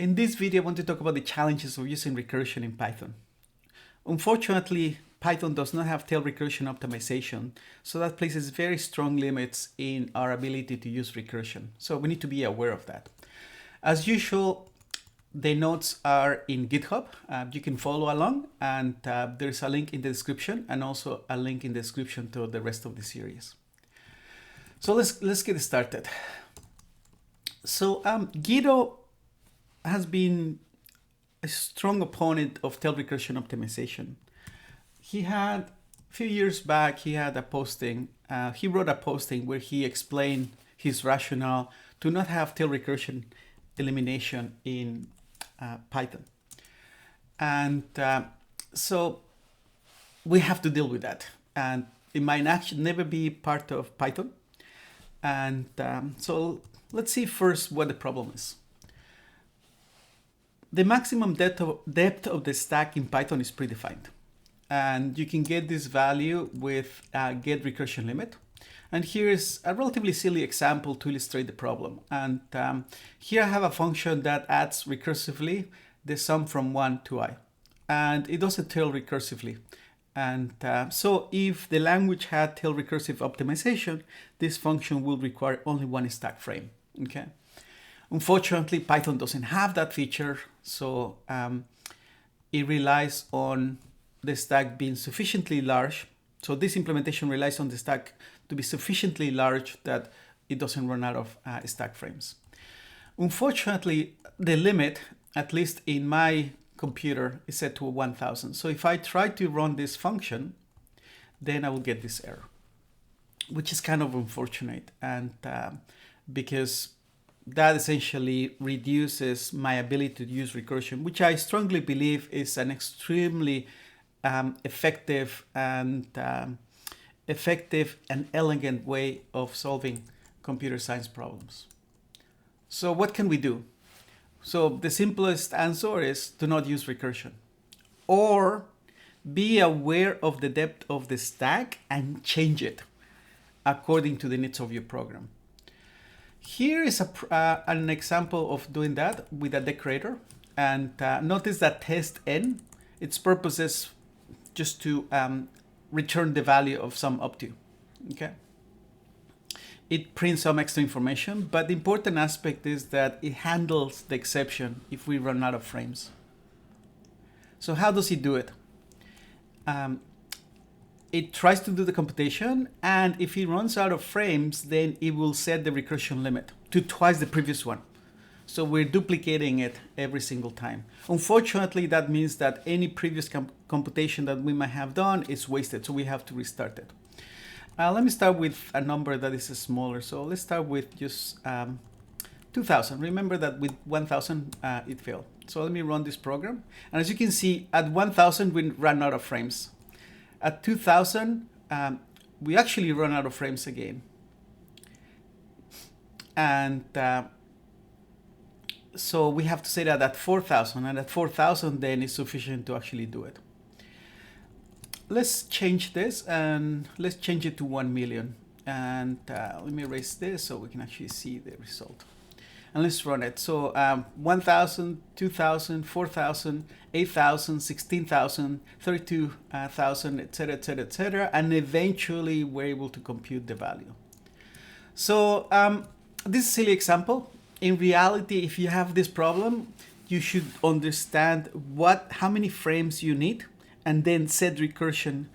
In this video, I want to talk about the challenges of using recursion in Python. Unfortunately, Python does not have tail recursion optimization, so that places very strong limits in our ability to use recursion. So we need to be aware of that. As usual, the notes are in GitHub. You can follow along, and there's a link in the description and also a link in the description to the rest of the series. So let's get started. So Guido has been a strong opponent of tail recursion optimization. He had, a few years back, he had a posting, he wrote a posting where he explained his rationale to not have tail recursion elimination in Python. And so we have to deal with that. And it might actually never be part of Python. And so let's see first what the problem is. The maximum depth of the stack in Python is predefined. And you can get this value with get recursion limit. And here's a relatively silly example to illustrate the problem. And here I have a function that adds recursively the sum from 1 to I. And it does a tail recursively. And so if the language had tail recursive optimization, this function will require only one stack frame. Okay. Unfortunately, Python doesn't have that feature, so it relies on the stack being sufficiently large. So this implementation relies on the stack to be sufficiently large that it doesn't run out of stack frames. Unfortunately, the limit, at least in my computer, is set to 1000. So if I try to run this function, then I will get this error, which is kind of unfortunate. And because that essentially reduces my ability to use recursion, which I strongly believe is an extremely effective and elegant way of solving computer science problems. So what can we do? So the simplest answer is to not use recursion, or be aware of the depth of the stack and change it according to the needs of your program. Here is an example of doing that with a decorator. And notice that test n, its purpose is just to return the value of sum up to. Okay. It prints some extra information, but the important aspect is that it handles the exception if we run out of frames. So how does it do it? It tries to do the computation, and if it runs out of frames, then it will set the recursion limit to twice the previous one. So we're duplicating it every single time. Unfortunately, that means that any previous computation that we might have done is wasted, so we have to restart it. Let me start with a number that is smaller. So let's start with just 2000. Remember that with 1000, it failed. So let me run this program. And as you can see, at 1000, we ran out of frames. At 2000, we actually run out of frames again. And so we have to say that at 4000, and at 4000 then is sufficient to actually do it. Let's change this, and let's change it to 1 million. And let me erase this so we can actually see the result. And let's run it. So 1000, 2000, 4000, 8000, 16,000, 32,000, etc., etc., etc. And eventually we're able to compute the value. So this is a silly example. In reality, if you have this problem, you should understand how many frames you need, and then set recursion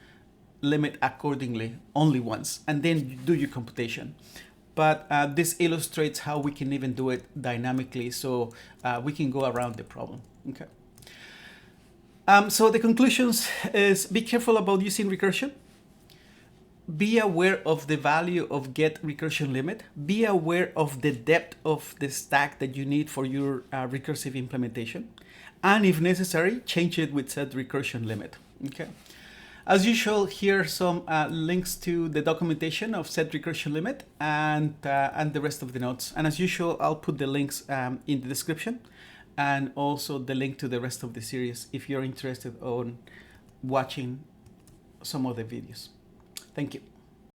limit accordingly only once, and then do your computation. But this illustrates how we can even do it dynamically, so we can go around the problem. Okay. So the conclusions is be careful about using recursion. Be aware of the value of get recursion limit. Be aware of the depth of the stack that you need for your recursive implementation. And if necessary, change it with set recursion limit. Okay. As usual, here are some links to the documentation of set recursion limit and the rest of the notes. And as usual, I'll put the links in the description, and also the link to the rest of the series if you're interested in watching some of the videos. Thank you.